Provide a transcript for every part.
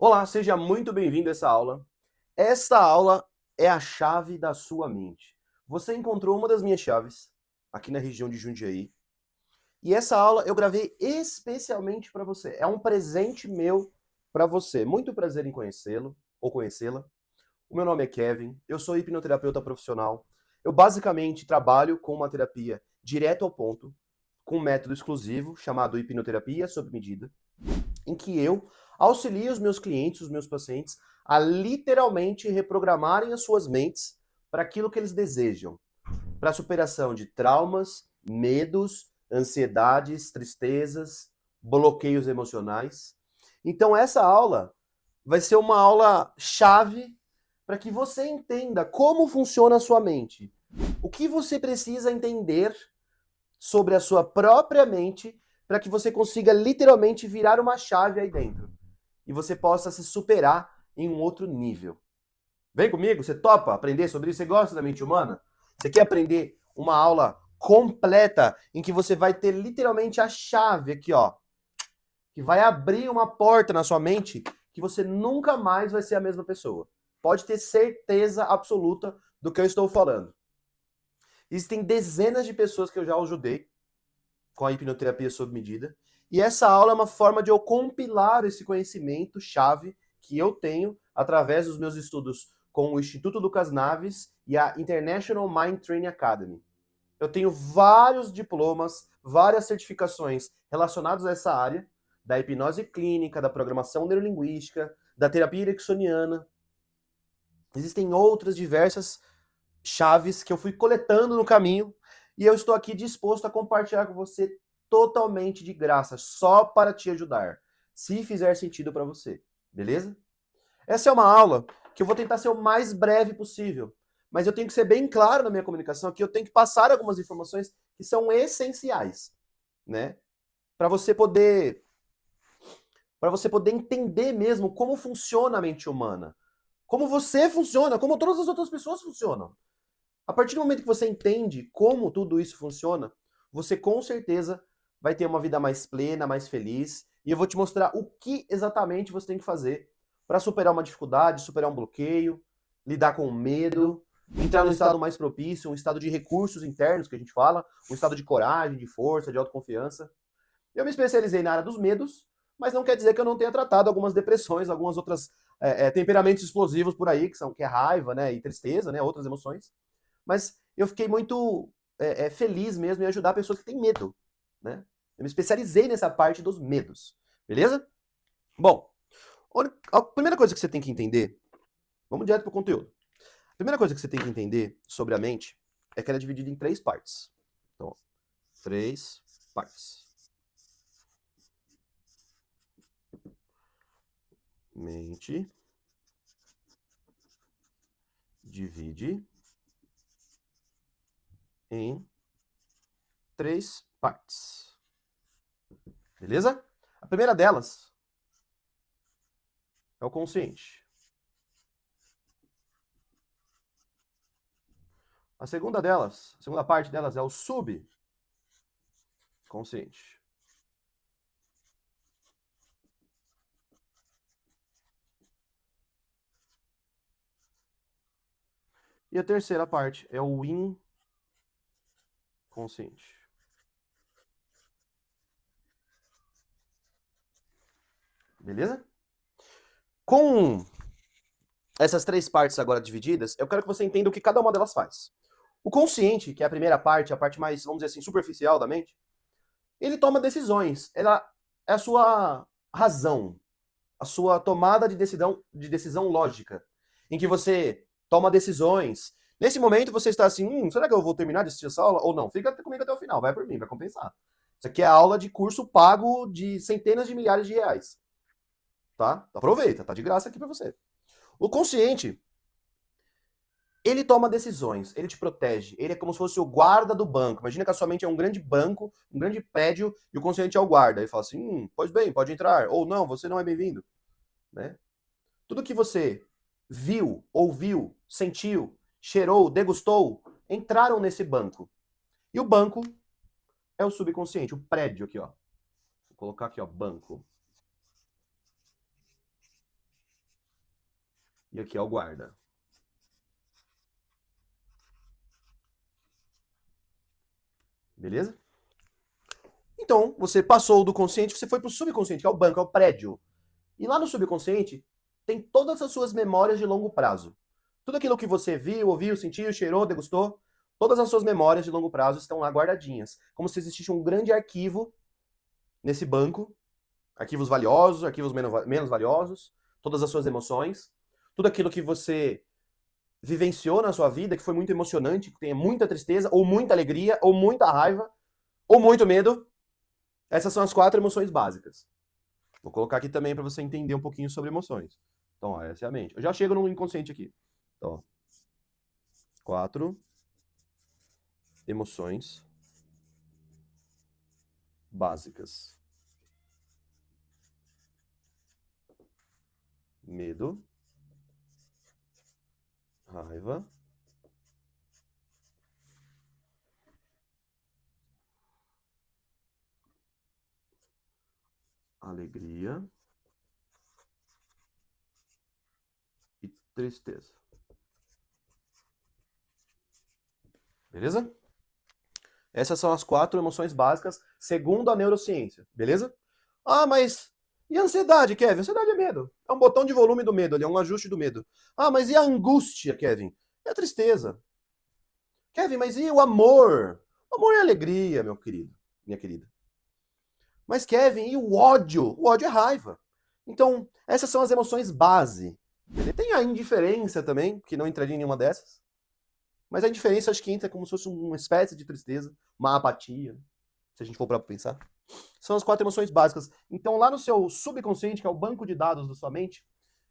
Olá, seja muito bem-vindo a essa aula. Esta aula é a chave da sua mente. Você encontrou uma das minhas chaves aqui na região de Jundiaí. E essa aula eu gravei especialmente para você. É um presente meu para você. Muito prazer em conhecê-lo ou conhecê-la. O meu nome é Kevin, eu sou hipnoterapeuta profissional. Eu basicamente trabalho com uma terapia direto ao ponto, com um método exclusivo chamado hipnoterapia sob medida, em que eu auxilio os meus clientes, os meus pacientes, a literalmente reprogramarem as suas mentes para aquilo que eles desejam, para a superação de traumas, medos, ansiedades, tristezas, bloqueios emocionais. Então essa aula vai ser uma aula chave para que você entenda como funciona a sua mente. O que você precisa entender sobre a sua própria mente para que você consiga literalmente virar uma chave aí dentro e você possa se superar em um outro nível. Vem comigo, você topa aprender sobre isso? Você gosta da mente humana? Você quer aprender uma aula completa em que você vai ter literalmente a chave aqui, ó, que vai abrir uma porta na sua mente que você nunca mais vai ser a mesma pessoa. Pode ter certeza absoluta do que eu estou falando. Existem dezenas de pessoas que eu já ajudei com a hipnoterapia sob medida. E essa aula é uma forma de eu compilar esse conhecimento chave que eu tenho através dos meus estudos com o Instituto Lucas Naves e a International Mind Training Academy. Eu tenho vários diplomas, várias certificações relacionadas a essa área, da hipnose clínica, da programação neurolinguística, da terapia ericksoniana. Existem outras diversas chaves que eu fui coletando no caminho e eu estou aqui disposto a compartilhar com você totalmente de graça, só para te ajudar, se fizer sentido para você, beleza? Essa é uma aula que eu vou tentar ser o mais breve possível, mas eu tenho que ser bem claro na minha comunicação que eu tenho que passar algumas informações que são essenciais, né? Para você poder entender mesmo como funciona a mente humana, como você funciona, como todas as outras pessoas funcionam. A partir do momento que você entende como tudo isso funciona, você com certeza vai ter uma vida mais plena, mais feliz. E eu vou te mostrar o que exatamente você tem que fazer para superar uma dificuldade, superar um bloqueio, lidar com o medo, entrar no estado mais propício, um estado de recursos internos que a gente fala, um estado de coragem, de força, de autoconfiança. Eu me especializei na área dos medos, mas não quer dizer que eu não tenha tratado algumas depressões, algumas outras temperamentos explosivos por aí, que é raiva, né, e tristeza, né, outras emoções. Mas eu fiquei muito feliz mesmo em ajudar pessoas que têm medo, né? Eu me especializei nessa parte dos medos, beleza? Bom, a primeira coisa que você tem que entender, vamos direto para o conteúdo. A primeira coisa que você tem que entender sobre a mente é que ela é dividida em três partes. Então, três partes. Mente divide em três partes. Beleza? A primeira delas é o consciente. A segunda parte delas é o subconsciente. E a terceira parte é o inconsciente. Beleza? Com essas três partes agora divididas, eu quero que você entenda o que cada uma delas faz. O consciente, que é a primeira parte, a parte mais, vamos dizer assim, superficial da mente, ele toma decisões. Ela é a sua razão, a sua tomada de decisão lógica, em que você toma decisões. Nesse momento você está assim, será que eu vou terminar de assistir essa aula ou não? Fica comigo até o final, vai por mim, vai compensar. Isso aqui é aula de curso pago de centenas de milhares de reais, tá? Aproveita, tá de graça aqui para você. O consciente, ele toma decisões, ele te protege, ele é como se fosse o guarda do banco. Imagina que a sua mente é um grande banco, um grande prédio, e o consciente é o guarda. Ele fala assim, pois bem, pode entrar, ou não, você não é bem-vindo, né? Tudo que você viu, ouviu, sentiu, cheirou, degustou, entraram nesse banco. E o banco é o subconsciente, o prédio aqui, ó. Vou colocar aqui, ó, banco. E aqui é o guarda. Beleza? Então, você passou do consciente, você foi pro subconsciente, que é o banco, é o prédio. E lá no subconsciente tem todas as suas memórias de longo prazo. Tudo aquilo que você viu, ouviu, sentiu, cheirou, degustou, todas as suas memórias de longo prazo estão lá guardadinhas. Como se existisse um grande arquivo nesse banco, arquivos valiosos, arquivos menos valiosos, todas as suas emoções, tudo aquilo que você vivenciou na sua vida, que foi muito emocionante, que tenha muita tristeza, ou muita alegria, ou muita raiva, ou muito medo. Essas são as 4 emoções básicas. Vou colocar aqui também para você entender um pouquinho sobre emoções. Então, ó, essa é a mente. Eu já chego no inconsciente aqui. Então, ó, 4 emoções básicas: medo, raiva, alegria e tristeza. Beleza? Essas são as 4 emoções básicas, segundo a neurociência. Beleza? Ah, mas e a ansiedade, Kevin? Ansiedade é medo. É um botão de volume do medo ali, é um ajuste do medo. Ah, mas e a angústia, Kevin? É a tristeza. Kevin, mas e o amor? O amor é alegria, meu querido, minha querida. Mas, Kevin, e o ódio? O ódio é raiva. Então, essas são as emoções base. Tem a indiferença também, que não entraria em nenhuma dessas. Mas a indiferença acho que entra como se fosse uma espécie de tristeza, uma apatia, se a gente for para pensar. São as 4 emoções básicas. Então, lá no seu subconsciente, que é o banco de dados da sua mente,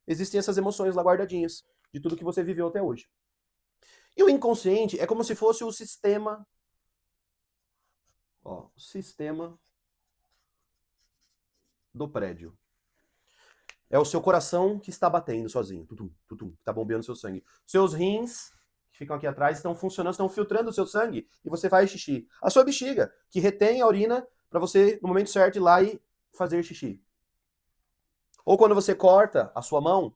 existem essas emoções lá guardadinhas, de tudo que você viveu até hoje. E o inconsciente é como se fosse o sistema. Ó, o sistema do prédio. É o seu coração que está batendo sozinho, tutum, tutum, que está bombeando seu sangue. Seus rins, que ficam aqui atrás, estão funcionando, estão filtrando o seu sangue e você faz xixi. A sua bexiga, que retém a urina para você, no momento certo, ir lá e fazer xixi. Ou quando você corta a sua mão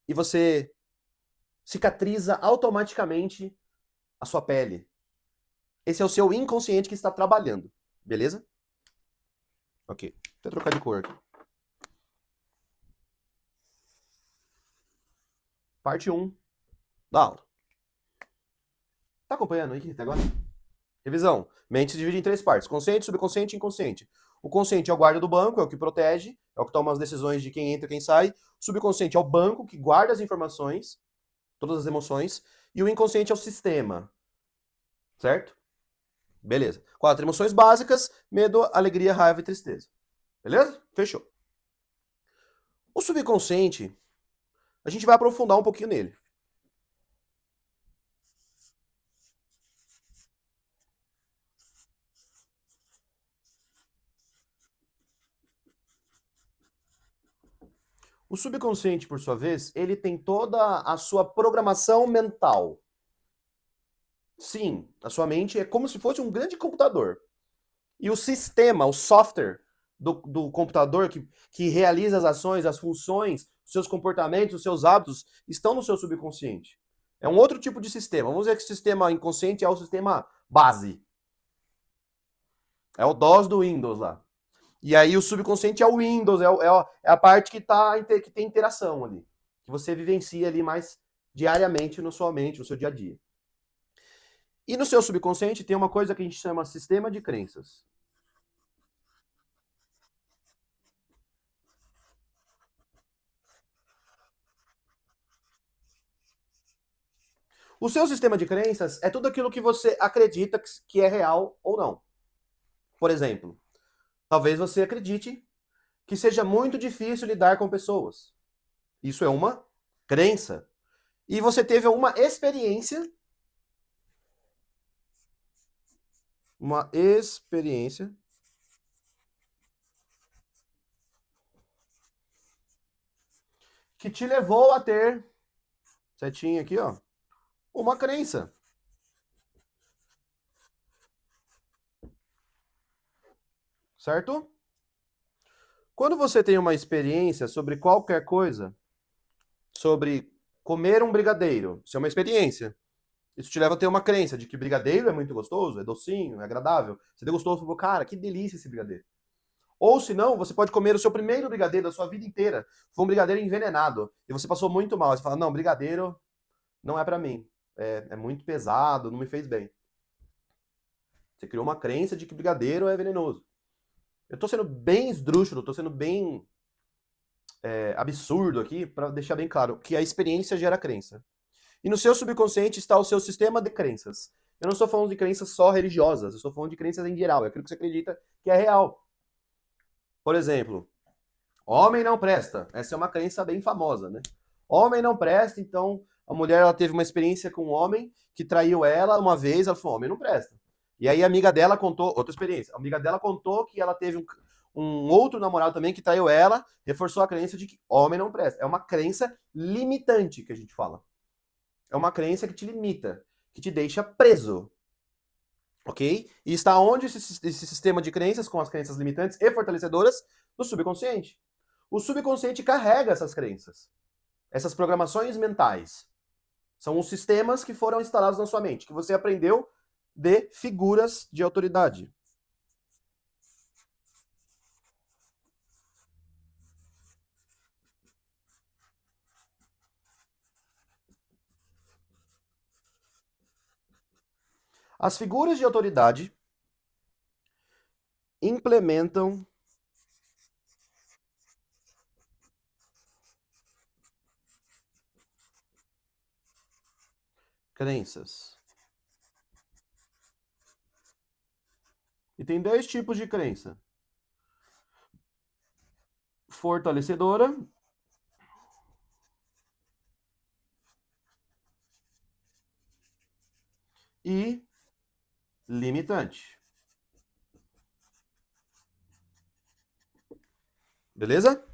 e você cicatriza automaticamente a sua pele. Esse é o seu inconsciente que está trabalhando, beleza? Ok, vou trocar de cor aqui. Parte 1 da aula. Tá acompanhando aí até agora? Revisão. Mente se divide em 3 partes: consciente, subconsciente e inconsciente. O consciente é o guarda do banco, é o que protege, é o que toma as decisões de quem entra e quem sai. O subconsciente é o banco que guarda as informações, todas as emoções. E o inconsciente é o sistema, certo? Beleza. 4 emoções básicas: medo, alegria, raiva e tristeza. Beleza? Fechou. O subconsciente, a gente vai aprofundar um pouquinho nele. O subconsciente, por sua vez, ele tem toda a sua programação mental. Sim, a sua mente é como se fosse um grande computador. E o sistema, o software do computador que realiza as ações, as funções, os seus comportamentos, os seus hábitos, estão no seu subconsciente. É um outro tipo de sistema. Vamos dizer que o sistema inconsciente é o sistema base. É o DOS do Windows lá. E aí o subconsciente é o Windows, é a parte que tem interação ali. Que você vivencia ali mais diariamente na sua mente, no seu dia a dia. E no seu subconsciente tem uma coisa que a gente chama sistema de crenças. O seu sistema de crenças é tudo aquilo que você acredita que é real ou não. Por exemplo, talvez você acredite que seja muito difícil lidar com pessoas. Isso é uma crença. E você teve uma experiência que te levou a ter, setinha aqui, ó, uma crença. Certo? Quando você tem uma experiência sobre qualquer coisa, sobre comer um brigadeiro. Isso é uma experiência. Isso te leva a ter uma crença de que brigadeiro é muito gostoso, é docinho, é agradável. Você degustou e falou, cara, que delícia esse brigadeiro. Ou se não, você pode comer o seu primeiro brigadeiro da sua vida inteira. Foi um brigadeiro envenenado. E você passou muito mal. Você fala, não, brigadeiro não é pra mim. É muito pesado, não me fez bem. Você criou uma crença de que brigadeiro é venenoso. Eu tô sendo bem esdrúxulo, tô sendo bem absurdo aqui para deixar bem claro que a experiência gera crença. E no seu subconsciente está o seu sistema de crenças. Eu não estou falando de crenças só religiosas, eu estou falando de crenças em geral, é aquilo que você acredita que é real. Por exemplo, homem não presta. Essa é uma crença bem famosa, né? Homem não presta, então a mulher ela teve uma experiência com um homem que traiu ela uma vez, ela falou, homem não presta. E aí a amiga dela contou, outra experiência, a amiga dela contou que ela teve um outro namorado também que traiu ela, reforçou a crença de que homem não presta. É uma crença limitante que a gente fala. É uma crença que te limita, que te deixa preso. Ok? E está onde esse sistema de crenças, com as crenças limitantes e fortalecedoras, no subconsciente. O subconsciente carrega essas crenças, essas programações mentais. São os sistemas que foram instalados na sua mente, que você aprendeu de figuras de autoridade. As figuras de autoridade implementam crenças. E tem dois tipos de crença: fortalecedora e limitante. Beleza?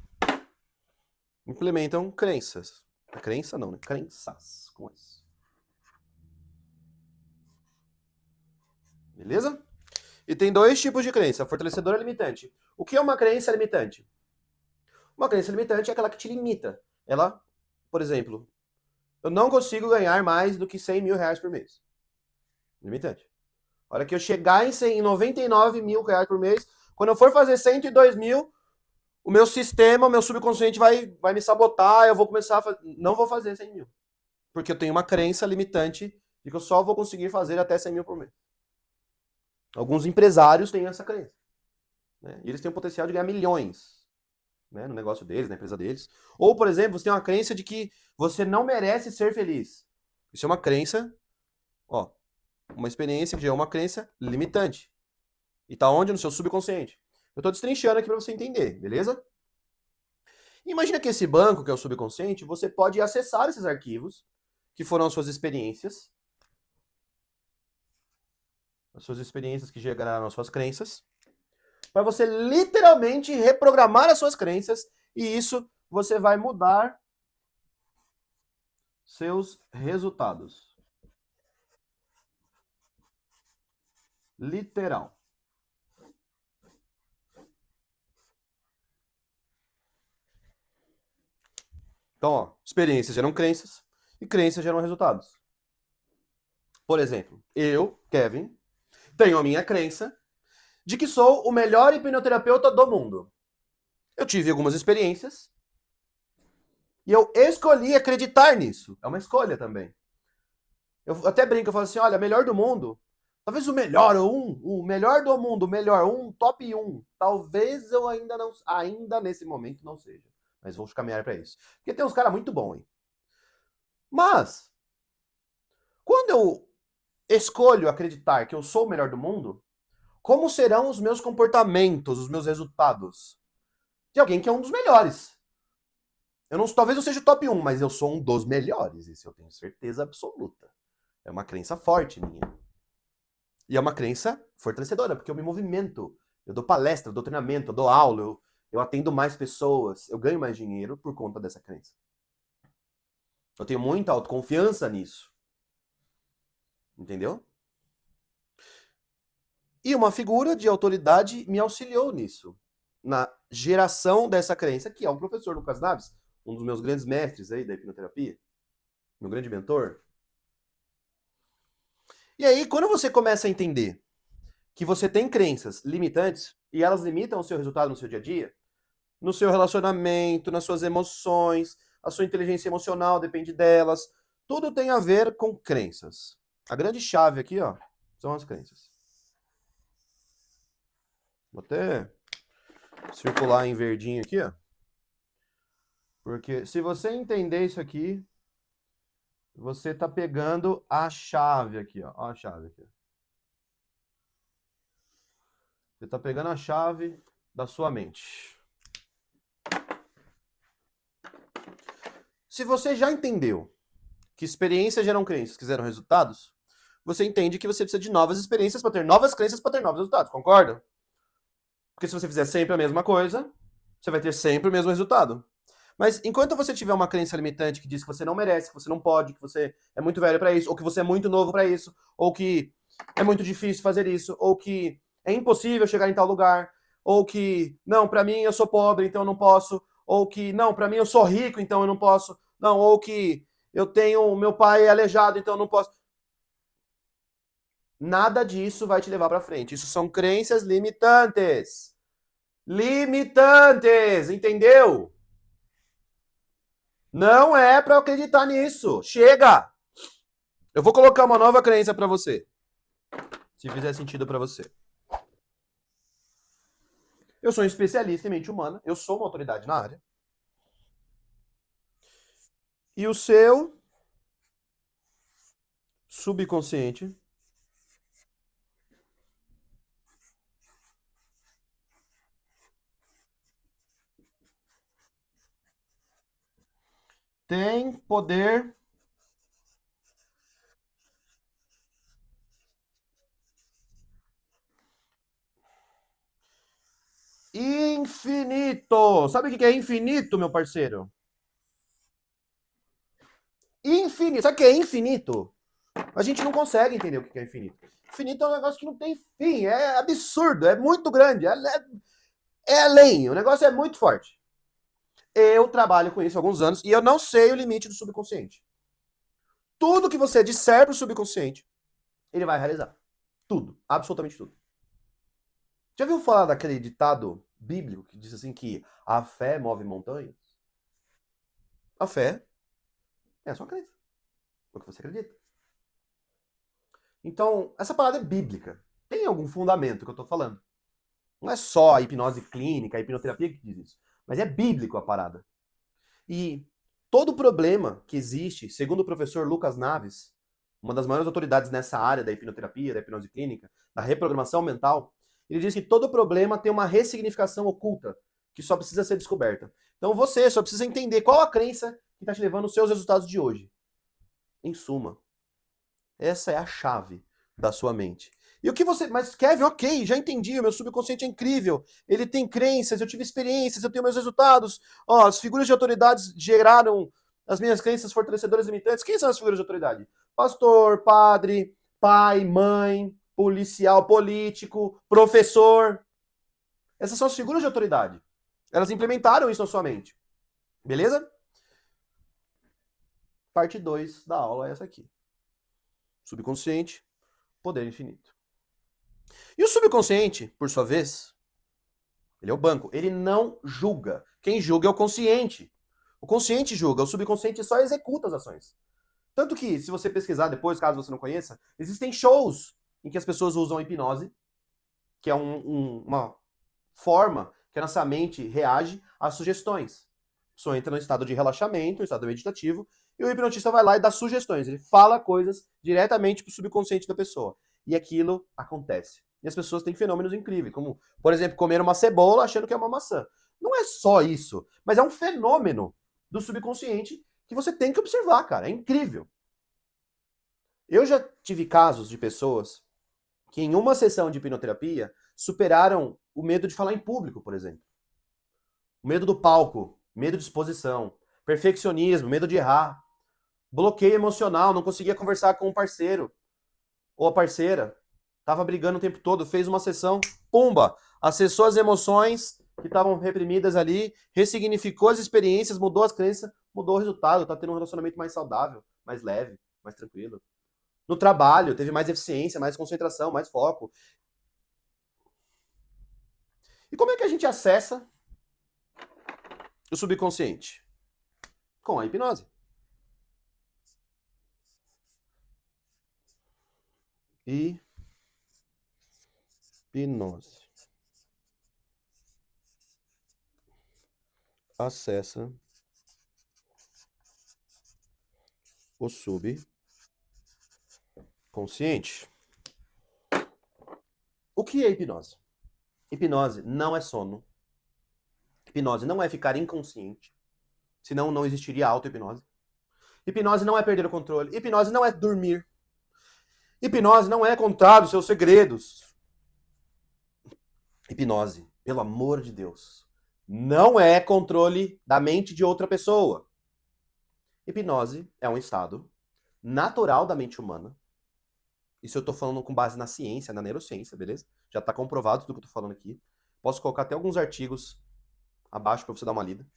Implementam crenças. Crença não, né? Crenças. Com isso. Beleza? E tem dois tipos de crença, fortalecedora e limitante. O que é uma crença limitante? Uma crença limitante é aquela que te limita. Ela, por exemplo, eu não consigo ganhar mais do que 100 mil reais por mês. Limitante. A hora que eu chegar em 99 mil reais por mês, quando eu for fazer 102 mil, o meu sistema, o meu subconsciente vai me sabotar, eu vou começar a fazer, não vou fazer 100 mil. Porque eu tenho uma crença limitante de que eu só vou conseguir fazer até 100 mil por mês. Alguns empresários têm essa crença. Né? E eles têm o potencial de ganhar milhões, né, no negócio deles, na empresa deles. Ou, por exemplo, você tem uma crença de que você não merece ser feliz. Isso é uma crença, ó, uma experiência que é uma crença limitante. E tá onde? No seu subconsciente. Eu tô destrinchando aqui para você entender, beleza? Imagina que esse banco, que é o subconsciente, você pode acessar esses arquivos, que foram as suas experiências que geraram as suas crenças, para você literalmente reprogramar as suas crenças, e isso você vai mudar seus resultados. Literal. Então, ó, experiências geram crenças e crenças geram resultados. Por exemplo, eu, Kevin, tenho a minha crença de que sou o melhor hipnoterapeuta do mundo. Eu tive algumas experiências e eu escolhi acreditar nisso. É uma escolha também. Eu até brinco, eu falo assim, olha, melhor do mundo, talvez o melhor, o melhor do mundo, o melhor, top 1, talvez eu ainda nesse momento não seja. Mas vou caminhar para isso. Porque tem uns caras muito bons, hein? Mas, quando eu escolho acreditar que eu sou o melhor do mundo, como serão os meus comportamentos, os meus resultados? De alguém que é um dos melhores. Talvez eu seja o top 1, mas eu sou um dos melhores. Isso eu tenho certeza absoluta. É uma crença forte minha. E é uma crença fortalecedora, porque eu me movimento. Eu dou palestra, eu dou treinamento, eu dou aula, eu atendo mais pessoas, eu ganho mais dinheiro por conta dessa crença. Eu tenho muita autoconfiança nisso. Entendeu? E uma figura de autoridade me auxiliou nisso, na geração dessa crença, que é o professor Lucas Naves, um dos meus grandes mestres aí da hipnoterapia. meu grande mentor. E aí, quando você começa a entender que você tem crenças limitantes e elas limitam o seu resultado no seu dia a dia, no seu relacionamento, nas suas emoções, a sua inteligência emocional depende delas, tudo tem a ver com crenças. A grande chave aqui, ó, são as crenças. Vou até circular em verdinho aqui, ó. Porque se você entender isso aqui, você tá pegando a chave aqui, ó. Ó a chave aqui. Você tá pegando a chave da sua mente. Se você já entendeu que experiências geram crenças que geram resultados, você entende que você precisa de novas experiências para ter novas crenças para ter novos resultados, concorda? Porque se você fizer sempre a mesma coisa, você vai ter sempre o mesmo resultado. Mas enquanto você tiver uma crença limitante que diz que você não merece, que você não pode, que você é muito velho para isso, ou que você é muito novo para isso, ou que é muito difícil fazer isso, ou que é impossível chegar em tal lugar, ou que não, para mim eu sou pobre, então eu não posso, ou que não, para mim eu sou rico, então eu não posso, não, ou que eu tenho, meu pai é aleijado, então eu não posso. Nada disso vai te levar para frente. Isso são crenças limitantes. Limitantes, entendeu? Não é para acreditar nisso. Chega! Eu vou colocar uma nova crença para você. Se fizer sentido para você. Eu sou um especialista em mente humana. Eu sou uma autoridade na área. E o seu subconsciente tem poder infinito. Sabe o que é infinito, meu parceiro? Infinito. Sabe o que é infinito? A gente não consegue entender o que é infinito. Infinito é um negócio que não tem fim. É absurdo. É muito grande. É além. O negócio é muito forte. Eu trabalho com isso há alguns anos e eu não sei o limite do subconsciente. Tudo que você disser pro subconsciente, ele vai realizar. Tudo. Absolutamente tudo. Já viu falar daquele ditado bíblico que diz assim que a fé move montanhas? A fé é a sua crença. É o que você acredita. Então, essa parada é bíblica. Tem algum fundamento que eu tô falando. Não é só a hipnose clínica, a hipnoterapia que diz isso. Mas é bíblico a parada. E todo problema que existe, segundo o professor Lucas Naves, uma das maiores autoridades nessa área da hipnoterapia, da hipnose clínica, da reprogramação mental, ele diz que todo problema tem uma ressignificação oculta, que só precisa ser descoberta. Então você só precisa entender qual a crença que está te levando aos seus resultados de hoje. Em suma, essa é a chave da sua mente. E o que você. Mas, Kevin, ok, já entendi. O meu subconsciente é incrível. Ele tem crenças, eu tive experiências, eu tenho meus resultados. Ó, as figuras de autoridades geraram as minhas crenças fortalecedoras limitantes. Quem são as figuras de autoridade? Pastor, padre, pai, mãe, policial, político, professor. Essas são as figuras de autoridade. Elas implementaram isso na sua mente. Beleza? Parte 2 da aula é essa aqui. Subconsciente, poder infinito. E o subconsciente, por sua vez, ele é o banco. Ele não julga. Quem julga é o consciente. O consciente julga, o subconsciente só executa as ações. Tanto que, se você pesquisar depois, caso você não conheça, existem shows em que as pessoas usam a hipnose, que é uma forma que a nossa mente reage às sugestões. A pessoa entra no estado de relaxamento, no estado meditativo, e o hipnotista vai lá e dá sugestões. Ele fala coisas diretamente para o subconsciente da pessoa. E aquilo acontece. E as pessoas têm fenômenos incríveis, como, por exemplo, comer uma cebola achando que é uma maçã. Não é só isso, mas é um fenômeno do subconsciente que você tem que observar, cara. É incrível. Eu já tive casos de pessoas que em uma sessão de hipnoterapia superaram o medo de falar em público, por exemplo. O medo do palco, medo de exposição, perfeccionismo, medo de errar, bloqueio emocional, não conseguia conversar com o parceiro ou a parceira, tava brigando o tempo todo, fez uma sessão, pumba, acessou as emoções que estavam reprimidas ali, ressignificou as experiências, mudou as crenças, Mudou o resultado, tá tendo um relacionamento mais saudável, mais leve, mais tranquilo. No trabalho, teve mais eficiência, mais concentração, mais foco. E como é que a gente acessa o subconsciente? Com a hipnose. Hipnose. Acessa o subconsciente. O que é hipnose? Hipnose não é sono. Hipnose não é ficar inconsciente. Senão não existiria auto-hipnose. Hipnose não é perder o controle. Hipnose não é dormir. Hipnose não é contar os seus segredos. Hipnose, pelo amor de Deus, não é controle da mente de outra pessoa. Hipnose é um estado natural da mente humana. Isso eu tô falando com base na ciência, na neurociência, beleza? Já tá comprovado tudo que eu tô falando aqui. Posso colocar até alguns artigos abaixo para você dar uma lida.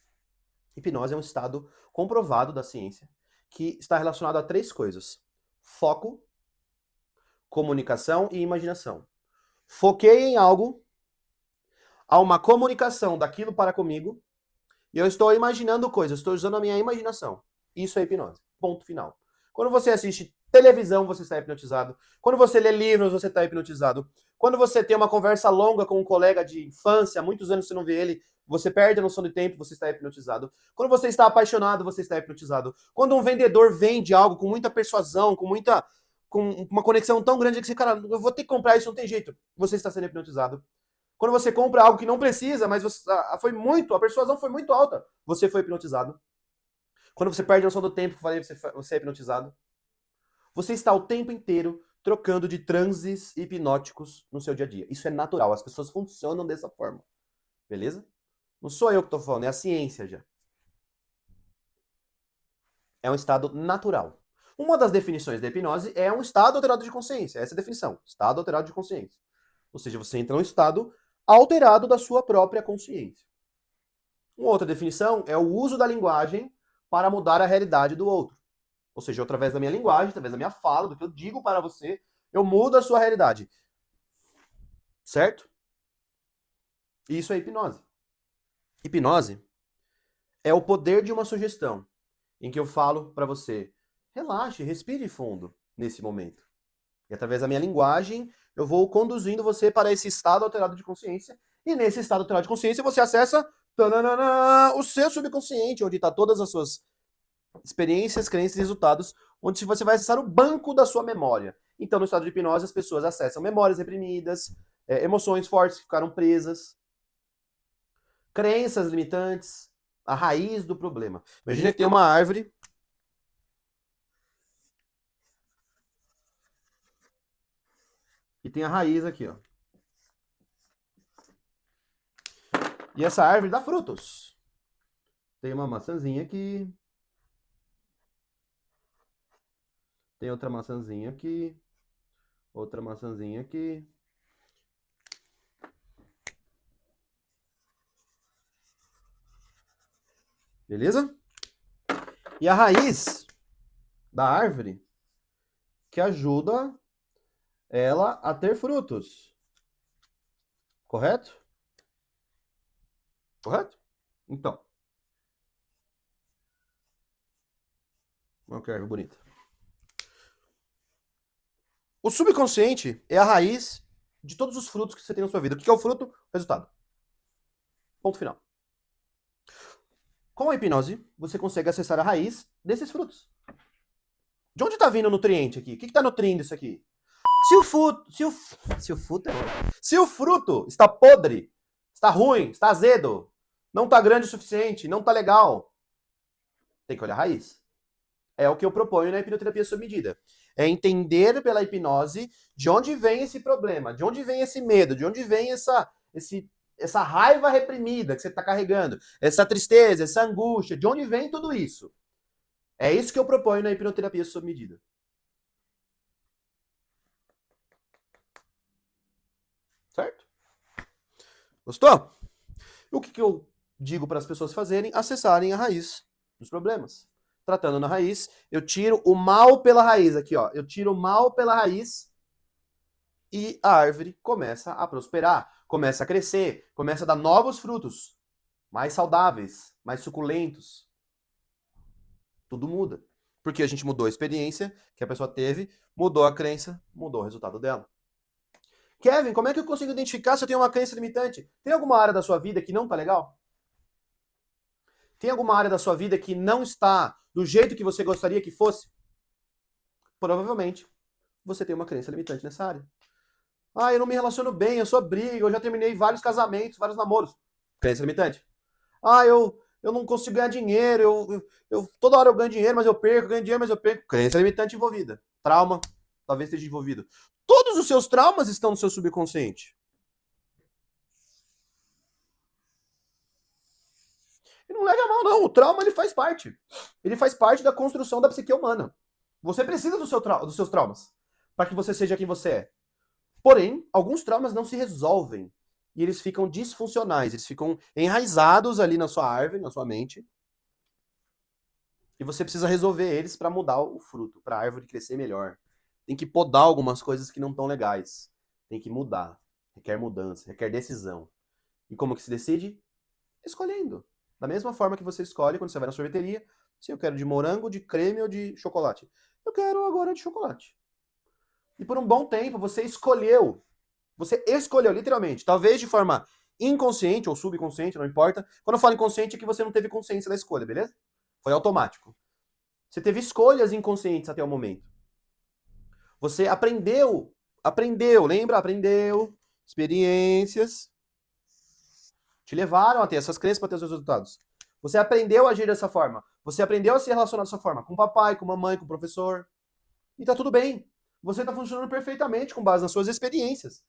Hipnose é um estado comprovado da ciência que está relacionado a 3 coisas: foco, comunicação e imaginação. Foquei em algo, há uma comunicação daquilo para comigo, e eu estou imaginando coisas, estou usando a minha imaginação. Isso é hipnose. Ponto final. Quando você assiste televisão, você está hipnotizado. Quando você lê livros, você está hipnotizado. Quando você tem uma conversa longa com um colega de infância, há muitos anos você não vê ele, você perde a noção de tempo, você está hipnotizado. Quando você está apaixonado, você está hipnotizado. Quando um vendedor vende algo com muita persuasão, com uma conexão tão grande que você, cara, eu vou ter que comprar isso, não tem jeito. Você está sendo hipnotizado. Quando você compra algo que não precisa, mas a persuasão foi muito alta, você foi hipnotizado. Quando você perde a noção do tempo, você é hipnotizado. Você está o tempo inteiro trocando de transes hipnóticos no seu dia a dia. Isso é natural, as pessoas funcionam dessa forma. Beleza? Não sou eu que estou falando, é a ciência já. É um estado natural. Uma das definições da hipnose é um estado alterado de consciência. Essa é a definição. Estado alterado de consciência. Ou seja, você entra num estado alterado da sua própria consciência. Uma outra definição é o uso da linguagem para mudar a realidade do outro. Ou seja, através da minha linguagem, através da minha fala, do que eu digo para você, eu mudo a sua realidade. Certo? Isso é hipnose. Hipnose é o poder de uma sugestão, em que eu falo para você, relaxe, respire fundo nesse momento. E através da minha linguagem, eu vou conduzindo você para esse estado alterado de consciência. E nesse estado alterado de consciência, você acessa o seu subconsciente, onde está todas as suas experiências, crenças e resultados, onde você vai acessar o banco da sua memória. Então, no estado de hipnose, as pessoas acessam memórias reprimidas, emoções fortes que ficaram presas, crenças limitantes, a raiz do problema. Imagina que tem uma árvore e tem a raiz aqui, ó. E essa árvore dá frutos. Tem uma maçãzinha aqui. Tem outra maçãzinha aqui. Outra maçãzinha aqui. Beleza? E a raiz da árvore que ajuda ela a ter frutos. Correto? Correto? Então. Olha que árvore bonita. O subconsciente é a raiz de todos os frutos que você tem na sua vida. O que é o fruto? Resultado. Ponto final. Com a hipnose, você consegue acessar a raiz desses frutos. De onde está vindo o nutriente aqui? O que está nutrindo isso aqui? Se o fruto está podre, está ruim, está azedo, não está grande o suficiente, não está legal, tem que olhar a raiz. É o que eu proponho na hipnoterapia sob medida. É entender pela hipnose de onde vem esse problema, de onde vem esse medo, de onde vem essa raiva reprimida que você está carregando, essa tristeza, essa angústia, de onde vem tudo isso. É isso que eu proponho na hipnoterapia sob medida. Certo? Gostou? O que eu digo para as pessoas fazerem? Acessarem a raiz dos problemas. Tratando na raiz, eu tiro o mal pela raiz aqui, ó. Eu tiro o mal pela raiz e a árvore começa a prosperar, começa a crescer, começa a dar novos frutos, mais saudáveis, mais suculentos. Tudo muda. Porque a gente mudou a experiência que a pessoa teve, mudou a crença, mudou o resultado dela. Kevin, como é que eu consigo identificar se eu tenho uma crença limitante? Tem alguma área da sua vida que não tá legal? Tem alguma área da sua vida que não está do jeito que você gostaria que fosse? Provavelmente você tem uma crença limitante nessa área. Ah, eu não me relaciono bem, eu sou briga, eu já terminei vários casamentos, vários namoros. Crença limitante. Ah, eu não consigo ganhar dinheiro, toda hora eu ganho dinheiro, mas eu perco, ganho dinheiro, mas eu perco. Crença limitante envolvida. Trauma, talvez esteja envolvido. Todos os seus traumas estão no seu subconsciente. E não leva a mal, não. O trauma, ele faz parte. Ele faz parte da construção da psique humana. Você precisa dos seus traumas para que você seja quem você é. Porém, alguns traumas não se resolvem. E eles ficam disfuncionais. Eles ficam enraizados ali na sua árvore, na sua mente. E você precisa resolver eles para mudar o fruto, para a árvore crescer melhor. Tem que podar algumas coisas que não estão legais. Tem que mudar. Requer mudança, requer decisão. E como que se decide? Escolhendo. Da mesma forma que você escolhe quando você vai na sorveteria, se eu quero de morango, de creme ou de chocolate. Eu quero agora de chocolate. E por um bom tempo você escolheu. Você escolheu, literalmente. Talvez de forma inconsciente ou subconsciente, não importa. Quando eu falo inconsciente é que você não teve consciência da escolha, beleza? Foi automático. Você teve escolhas inconscientes até o momento. Você aprendeu, lembra? Aprendeu, experiências te levaram a ter essas crenças para ter os seus resultados. Você aprendeu a agir dessa forma. Você aprendeu a se relacionar dessa forma com o papai, com a mamãe, com o professor. E tá tudo bem. Você tá funcionando perfeitamente com base nas suas experiências.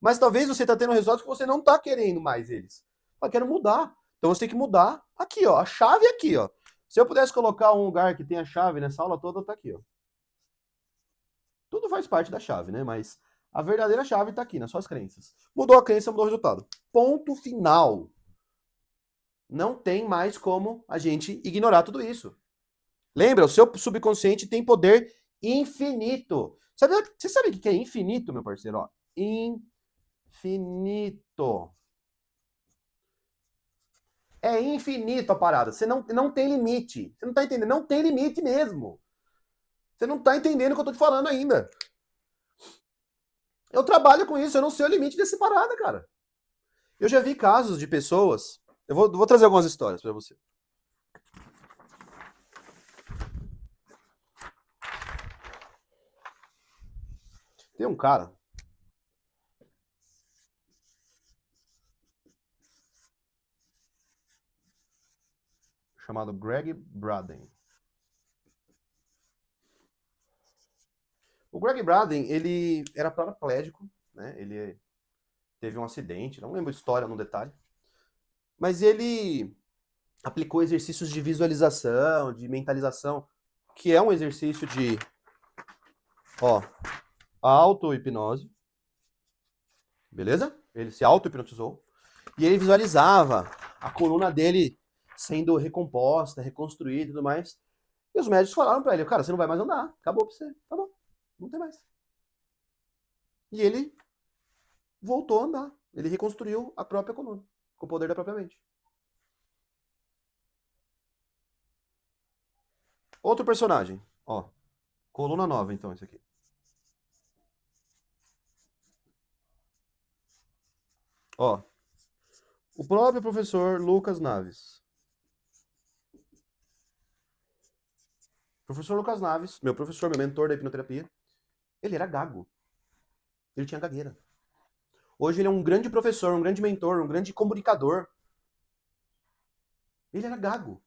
Mas talvez você tá tendo resultados que você não tá querendo mais eles. Eu quero mudar. Então você tem que mudar aqui, ó. A chave é aqui, ó. Se eu pudesse colocar um lugar que tem a chave nessa aula toda, tá aqui, ó. Tudo faz parte da chave, né? Mas a verdadeira chave tá aqui, nas suas crenças. Mudou a crença, mudou o resultado. Ponto final. Não tem mais como a gente ignorar tudo isso. Lembra, o seu subconsciente tem poder infinito. Você sabe o que é infinito, meu parceiro? Ó, infinito. É infinito a parada. Você não tem limite. Você não tá entendendo? Não tem limite mesmo. Você não tá entendendo o que eu tô te falando ainda. Eu trabalho com isso, eu não sei o limite dessa parada, cara. Eu já vi casos de pessoas. Eu vou trazer algumas histórias pra você. Tem um cara chamado Greg Braden. O Greg Braden, ele era paraplégico, né? Ele teve um acidente, não lembro a história no detalhe. Mas ele aplicou exercícios de visualização, de mentalização, que é um exercício de, ó, auto-hipnose. Beleza? Ele se auto-hipnotizou. E ele visualizava a coluna dele sendo recomposta, reconstruída e tudo mais. E os médicos falaram pra ele, cara, você não vai mais andar. Acabou pra você. Tá bom. Não tem mais. E ele voltou a andar. Ele reconstruiu a própria coluna, com o poder da própria mente. Outro personagem, ó. Coluna nova, então, esse aqui. Ó. O próprio professor Lucas Naves. Professor Lucas Naves, meu professor, meu mentor da hipnoterapia, ele era gago. Ele tinha gagueira. Hoje ele é um grande professor, um grande mentor, um grande comunicador. Ele era gago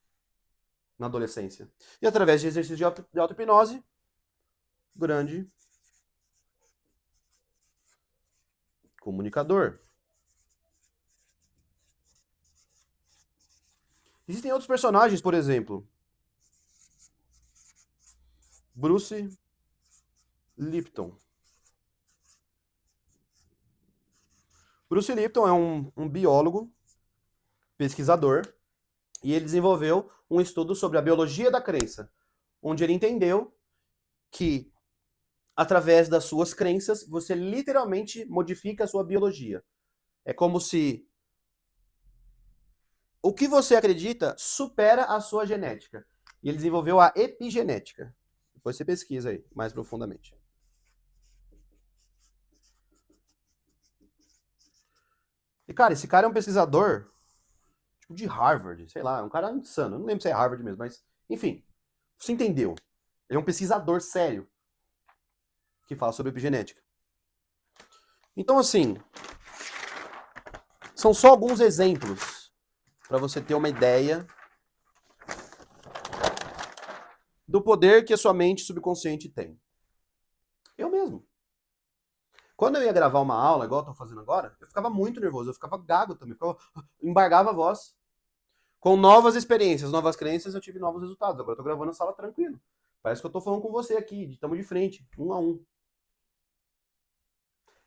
na adolescência. E através de exercícios de auto-hipnose, grande comunicador. Existem outros personagens, por exemplo. Bruce Lipton. Bruce Lipton é um biólogo, pesquisador, E ele desenvolveu um estudo sobre a biologia da crença, onde ele entendeu que, através das suas crenças, você literalmente modifica a sua biologia. É como se o que você acredita supera a sua genética. E ele desenvolveu a epigenética. Depois você pesquisa aí, mais profundamente. E, cara, esse cara é um pesquisador, tipo, de Harvard, sei lá, um cara insano. Eu não lembro se é Harvard mesmo, mas, enfim, você entendeu. Ele é um pesquisador sério que fala sobre epigenética. Então, assim, são só alguns exemplos para você ter uma ideia do poder que a sua mente subconsciente tem. Eu mesmo. Quando eu ia gravar uma aula, igual eu tô fazendo agora, eu ficava muito nervoso, eu ficava gago também, embargava a voz. Com novas experiências, novas crenças, eu tive novos resultados. Agora eu tô gravando a sala tranquilo. Parece que eu tô falando com você aqui, estamos de frente, um a um.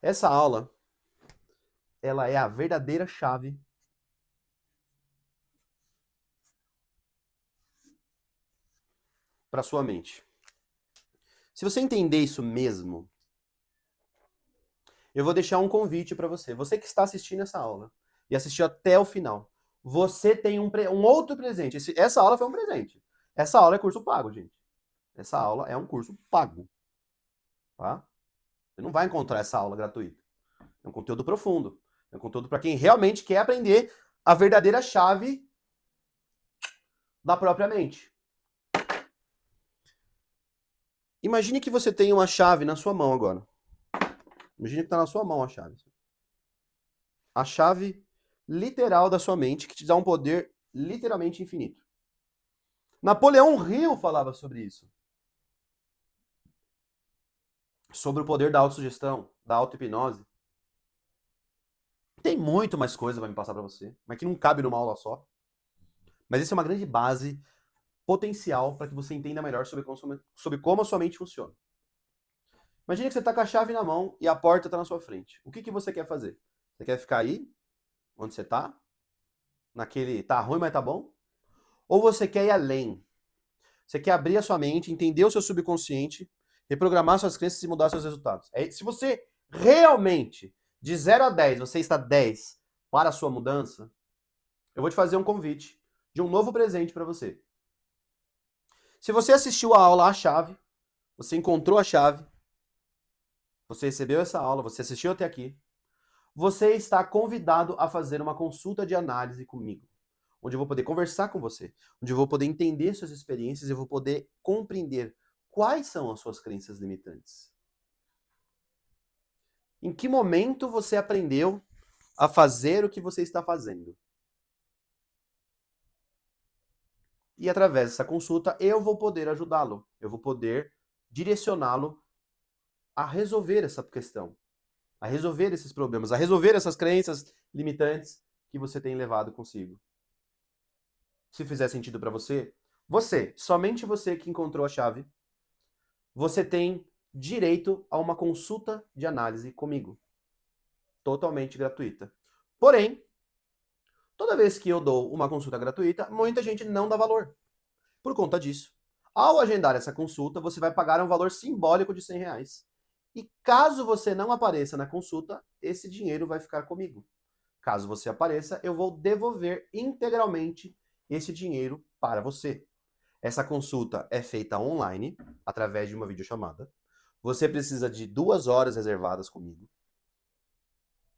Essa aula, ela é a verdadeira chave para sua mente. Se você entender isso mesmo, eu vou deixar um convite para você. Você que está assistindo essa aula e assistiu até o final, você tem um outro presente. Essa aula foi um presente. Essa aula é curso pago, gente. Essa aula é um curso pago. Tá? Você não vai encontrar essa aula gratuita. É um conteúdo profundo. É um conteúdo para quem realmente quer aprender a verdadeira chave da própria mente. Imagine que você tem uma chave na sua mão agora. Imagine que está na sua mão a chave. A chave literal da sua mente que te dá um poder literalmente infinito. Napoleão Hill falava sobre isso. Sobre o poder da autossugestão, da auto-hipnose. Tem muito mais coisa para me passar para você, mas que não cabe numa aula só. Mas isso é uma grande base potencial para que você entenda melhor sobre como a sua mente funciona. Imagina que você está com a chave na mão e a porta está na sua frente. O que você quer fazer? Você quer ficar aí, onde você está? Naquele tá ruim, mas tá bom? Ou você quer ir além? Você quer abrir a sua mente, entender o seu subconsciente, reprogramar suas crenças e mudar seus resultados. Se você realmente, de 0 a 10, você está 10 para a sua mudança, eu vou te fazer um convite de um novo presente para você. Se você assistiu a aula A Chave, você encontrou a chave, você recebeu essa aula, você assistiu até aqui, você está convidado a fazer uma consulta de análise comigo, onde eu vou poder conversar com você, onde eu vou poder entender suas experiências e eu vou poder compreender quais são as suas crenças limitantes. Em que momento você aprendeu a fazer o que você está fazendo? E através dessa consulta eu vou poder ajudá-lo, eu vou poder direcioná-lo a resolver essa questão, a resolver esses problemas, a resolver essas crenças limitantes que você tem levado consigo. Se fizer sentido para você, somente você que encontrou a chave, você tem direito a uma consulta de análise comigo. Totalmente gratuita. Porém, toda vez que eu dou uma consulta gratuita, muita gente não dá valor. Por conta disso, ao agendar essa consulta, você vai pagar um valor simbólico de R$100. E caso você não apareça na consulta, esse dinheiro vai ficar comigo. Caso você apareça, eu vou devolver integralmente esse dinheiro para você. Essa consulta é feita online, através de uma videochamada. Você precisa de 2 horas reservadas comigo.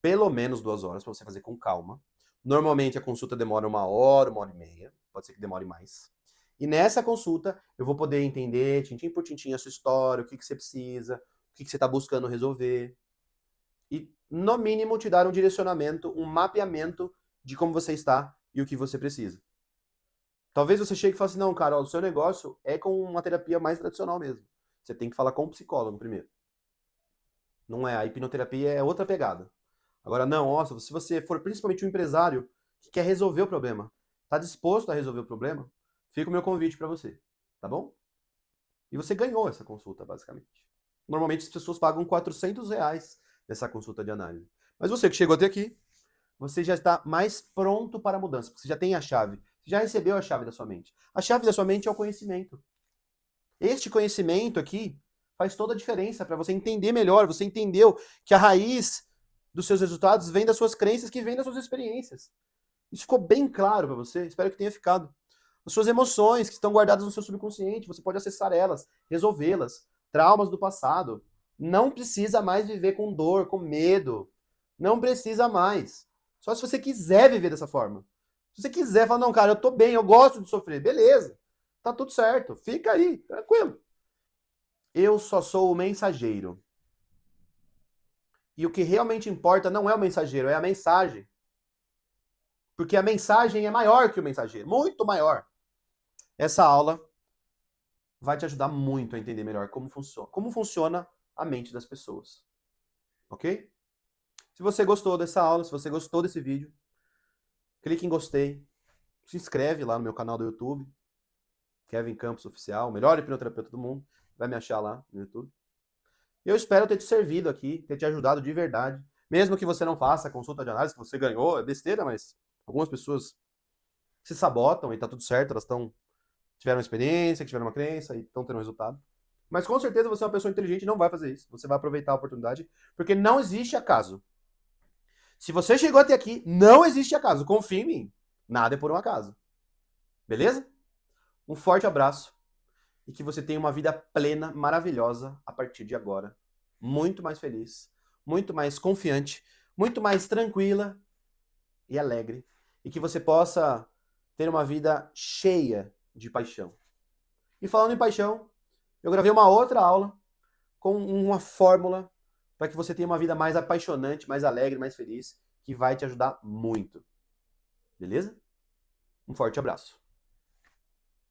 Pelo menos 2 horas, para você fazer com calma. Normalmente a consulta demora 1 hora e meia. Pode ser que demore mais. E nessa consulta, eu vou poder entender, tintim por tintim, a sua história, o que você precisa, o que você está buscando resolver. E, no mínimo, te dar um direcionamento, um mapeamento de como você está e o que você precisa. Talvez você chegue e fale assim, não, Carol, o seu negócio é com uma terapia mais tradicional mesmo. Você tem que falar com o psicólogo primeiro. Não é, a hipnoterapia é outra pegada. Agora, não, nossa, se você for principalmente um empresário que quer resolver o problema, está disposto a resolver o problema, fica o meu convite para você, tá bom? E você ganhou essa consulta, basicamente. Normalmente as pessoas pagam R$400 nessa consulta de análise. Mas você que chegou até aqui, você já está mais pronto para a mudança, porque você já tem a chave, já recebeu a chave da sua mente. A chave da sua mente é o conhecimento. Este conhecimento aqui faz toda a diferença para você entender melhor. Você entendeu que a raiz dos seus resultados vem das suas crenças, que vem das suas experiências. Isso ficou bem claro para você? Espero que tenha ficado. As suas emoções que estão guardadas no seu subconsciente, você pode acessar elas, resolvê-las. Traumas do passado. Não precisa mais viver com dor, com medo. Não precisa mais. Só se você quiser viver dessa forma. Se você quiser falar, não, cara, eu tô bem, eu gosto de sofrer, beleza. Tá tudo certo. Fica aí, tranquilo. Eu só sou o mensageiro. E o que realmente importa não é o mensageiro, é a mensagem. Porque a mensagem é maior que o mensageiro, muito maior. Essa aula vai te ajudar muito a entender melhor como funciona a mente das pessoas. Ok? Se você gostou dessa aula, se você gostou desse vídeo, clique em gostei, se inscreve lá no meu canal do YouTube, Kevin Campos Oficial, o melhor hipnoterapeuta do mundo, vai me achar lá no YouTube. Eu espero ter te servido aqui, ter te ajudado de verdade, mesmo que você não faça a consulta de análise que você ganhou, é besteira, mas algumas pessoas se sabotam e tá tudo certo, elas tiveram uma experiência, tiveram uma crença e estão tendo um resultado. Mas com certeza você é uma pessoa inteligente e não vai fazer isso. Você vai aproveitar a oportunidade, porque não existe acaso. Se você chegou até aqui, não existe acaso. Confie em mim. Nada é por um acaso. Beleza? Um forte abraço e que você tenha uma vida plena, maravilhosa a partir de agora. Muito mais feliz, muito mais confiante, muito mais tranquila e alegre. E que você possa ter uma vida cheia de paixão. E falando em paixão, eu gravei uma outra aula com uma fórmula para que você tenha uma vida mais apaixonante, mais alegre, mais feliz, que vai te ajudar muito. Beleza? Um forte abraço.